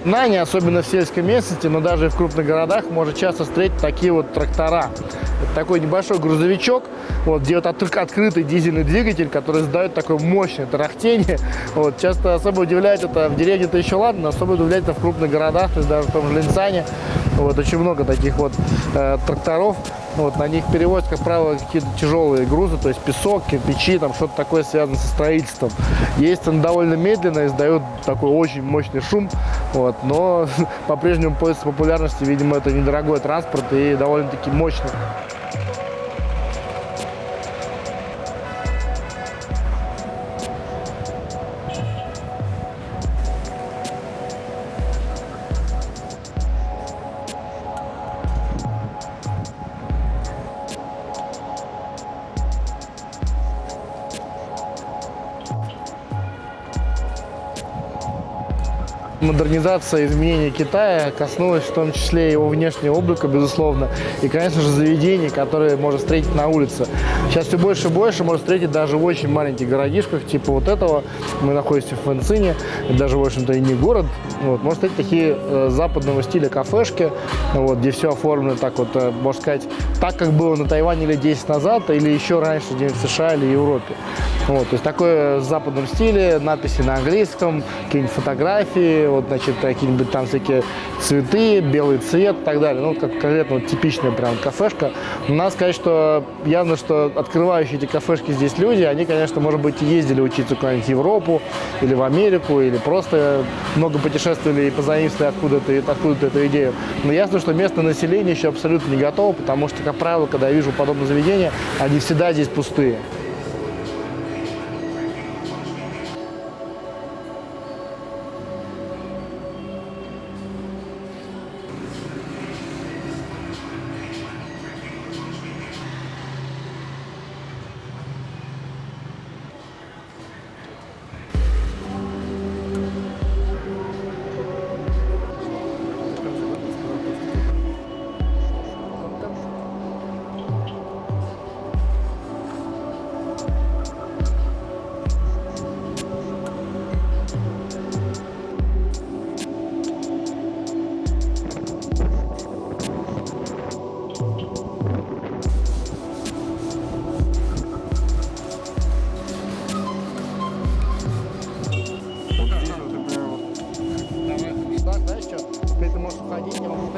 Вьетнаме, особенно в сельской местности, но даже и в крупных городах, можно часто встретить такие вот трактора. Это такой небольшой грузовичок, вот, где вот открытый дизельный двигатель, который издает такое мощное тарахтение. Вот, часто особо удивляет это в деревне-то еще ладно, но особо удивляет это в крупных городах, то есть даже в том же Линсане. Вот, очень много таких вот тракторов. Вот, на них перевозят, как правило, какие-то тяжелые грузы, то есть песок, кирпичи, там что-то такое связано со строительством. Ездят он довольно медленно, издает такой очень мощный шум, вот, но по-прежнему пользуется популярностью, видимо, это недорогой транспорт и довольно-таки мощный. Модернизация, изменения Китая коснулась в том числе его внешнего облика, безусловно, и, конечно же, заведений, которые можно встретить на улице. Сейчас все больше и больше можно встретить даже в очень маленьких городишках, типа вот этого. Мы находимся в Фэнцине, даже, в общем-то, и не город. Вот, можно встретить такие западного стиля кафешки, вот, где все оформлено так вот, можно сказать, так, как было на Тайване лет 10 назад, или еще раньше, где-нибудь в США или Европе. Вот, то есть такое в западном стиле, надписи на английском, какие-нибудь фотографии, вот, значит, какие-нибудь там всякие цветы, белый цвет и так далее. Ну, как конкретно вот, типичная прям кафешка. Но надо сказать, что явно, что открывающие эти кафешки здесь люди, они, конечно, может быть, и ездили учиться куда-нибудь в Европу или в Америку, или просто много путешествовали и позаимствовали откуда-то эту идею. Но ясно, что местное население еще абсолютно не готово, потому что, как правило, когда я вижу подобные заведения, они всегда здесь пустые.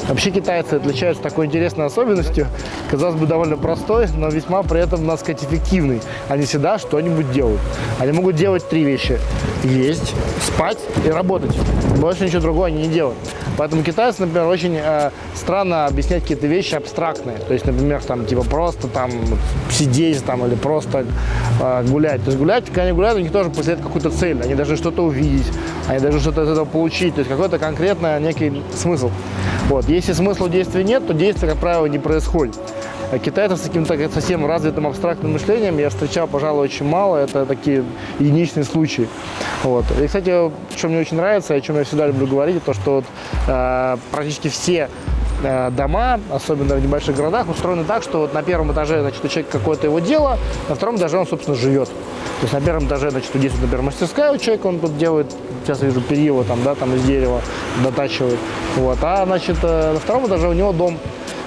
Вообще китайцы отличаются такой интересной особенностью, казалось бы, довольно простой, но весьма при этом, надо сказать, эффективный. Они всегда что-нибудь делают. Они могут делать три вещи: есть, спать и работать. Больше ничего другого они не делают. Поэтому китайцы, например, очень странно объяснять какие-то вещи абстрактные. То есть, например, там, типа просто там сидеть там, или просто гулять. То есть гулять, когда они гуляют, у них тоже преследуют какую-то цель. Они должны что-то увидеть, они должны что-то из этого получить. То есть какой-то конкретный некий смысл. Вот. Если смысла действия нет, то действие, как правило, не происходит. А китайцев с каким-то совсем развитым абстрактным мышлением я встречал, пожалуй, очень мало. Это такие единичные случаи. Вот. И, кстати, что мне очень нравится, о чем я всегда люблю говорить, то, что вот, практически все дома, особенно в небольших городах, устроены так, что вот на первом этаже, значит, у человека какое-то его дело, на втором этаже он, собственно, живет. То есть на первом этаже, значит, здесь, например, мастерская у человека, он тут делает, сейчас я вижу, перила там, да, там из дерева дотачивает. Вот. А, значит, на втором этаже у него дом.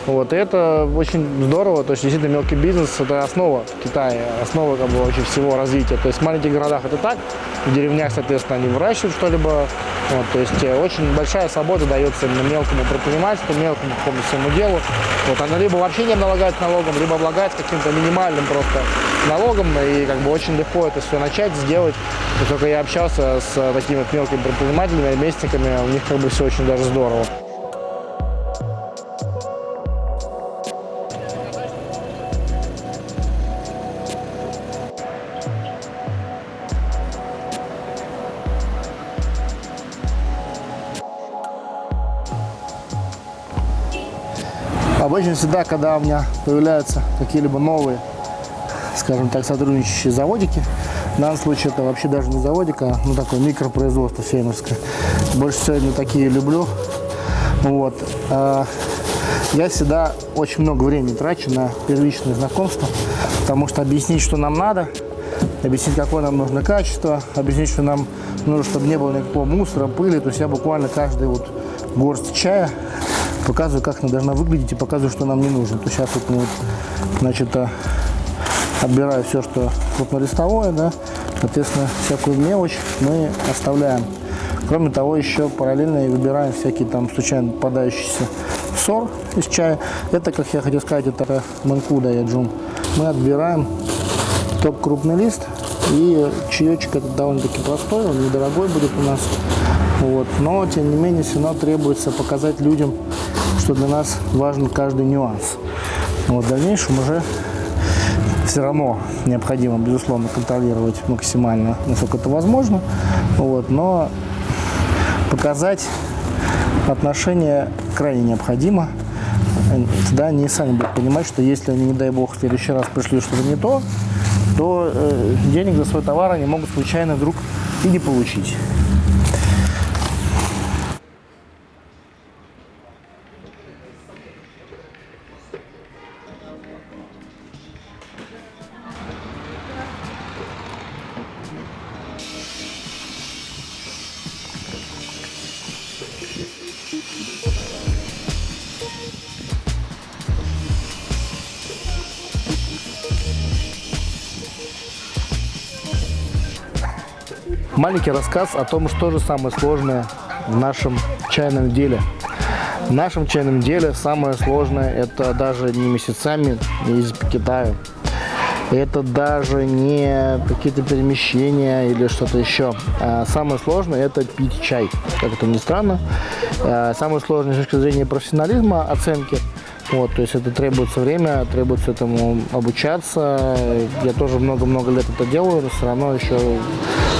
Вот, и это очень здорово, то есть действительно мелкий бизнес – это основа Китая, основа как бы вообще всего развития. То есть в маленьких городах это так, в деревнях, соответственно, они выращивают что-либо. Вот, то есть очень большая свобода дается именно мелкому предпринимательству, мелкому какому-то своему делу. Вот, она либо вообще не облагается налогом, либо облагается каким-то минимальным просто налогом, и как бы очень легко это все начать, сделать. И только я общался с такими вот мелкими предпринимателями, ремесленниками, у них как бы все очень даже здорово. Обычно всегда, когда у меня появляются какие-либо новые, скажем так, сотрудничающие заводики, в данном случае это вообще даже не заводик, а ну, такое микропроизводство фермерское. Больше всего я такие люблю. Вот. Я всегда очень много времени трачу на первичное знакомство, потому что объяснить, что нам надо, объяснить, какое нам нужно качество, объяснить, что нам нужно, чтобы не было никакого мусора, пыли. То есть я буквально каждый вот горсть чая показываю, как она должна выглядеть, и показываю, что нам не нужно. То сейчас вот мы вот, значит, отбираю все, что крупнолистовое, да, соответственно, всякую мелочь мы оставляем. Кроме того, еще параллельно и выбираем всякие там случайно попадающиеся сор из чая. Это, как я хотел сказать, это манкуда яджун. Мы отбираем топ крупный лист, и чаечек этот довольно-таки простой, он недорогой будет у нас. Вот. Но, тем не менее, все равно требуется показать людям, что для нас важен каждый нюанс. Вот. В дальнейшем уже все равно необходимо, безусловно, контролировать максимально, насколько это возможно. Вот. Но показать отношение крайне необходимо. Тогда они сами будут понимать, что если они, не дай бог, в следующий раз пришли что-то не то, то денег за свой товар они могут случайно вдруг и не получить. Маленький рассказ о том, что же самое сложное в нашем чайном деле. В нашем чайном деле самое сложное — это даже не месяцами ездить по Китаю. Это даже не какие-то перемещения или что-то еще. Самое сложное — это пить чай. Как это ни странно. Самое сложное с точки зрения профессионализма, оценки. Вот, то есть это требуется время, требуется этому обучаться. Я тоже много-много лет это делаю, но все равно еще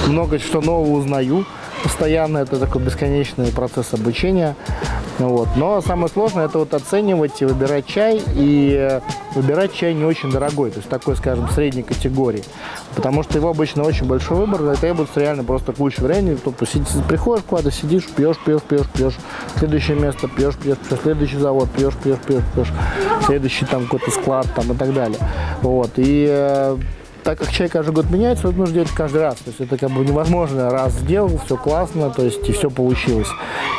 много что нового узнаю. Постоянно это такой бесконечный процесс обучения. Вот. Но самое сложное — это вот оценивать и выбирать чай, и выбирать чай не очень дорогой, то есть такой, скажем, средней категории. Потому что его обычно очень большой выбор, и требуется реально просто куча времени. То приходишь куда-то, сидишь, пьешь, следующее место пьешь, следующий завод пьешь, следующий там какой-то склад там, и так далее. Вот. И так как чай каждый год меняется, это нужно делать каждый раз. То есть это как бы невозможно. Раз сделал, все классно, то есть и все получилось.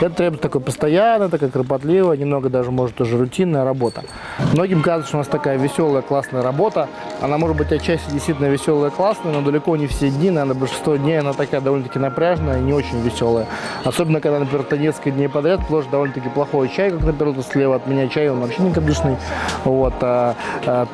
Это требует такой постоянно, такая кропотливая, немного даже, может, тоже рутинная работа. Многим кажется, что у нас такая веселая, классная работа. Она может быть отчасти действительно веселая, классная, но далеко не все дни, наверное, большинство дней она такая довольно-таки напряженная и не очень веселая. Особенно, когда, например, ты несколько дней подряд пьешь довольно-таки плохой чай, как, например, вот слева от меня чай, он вообще никогдышный. Вот, то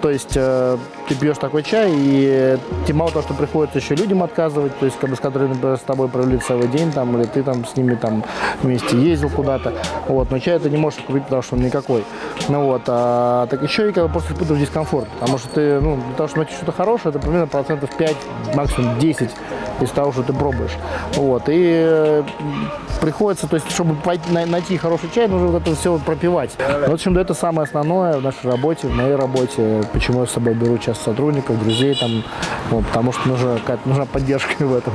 есть ты пьешь такой чай, и тебе мало того, что приходится еще людям отказывать, то есть, как бы, с которыми, например, с тобой провели целый день, там, или ты там с ними там вместе ездил куда-то, вот, но чай ты не можешь купить, потому что он никакой. Ну вот, так еще и как бы просто испытываешь дискомфорт, потому что ты, ну, для того, чтобы найти что-то хорошее, это примерно процентов 5, максимум 10 из того, что ты пробуешь. Вот, и приходится, то есть, чтобы найти хороший чай, нужно вот это все пропивать. В общем, это самое основное в нашей работе, в моей работе, почему я с собой беру часто сотрудников, друзей, там, вот, потому что нужна поддержка в этом.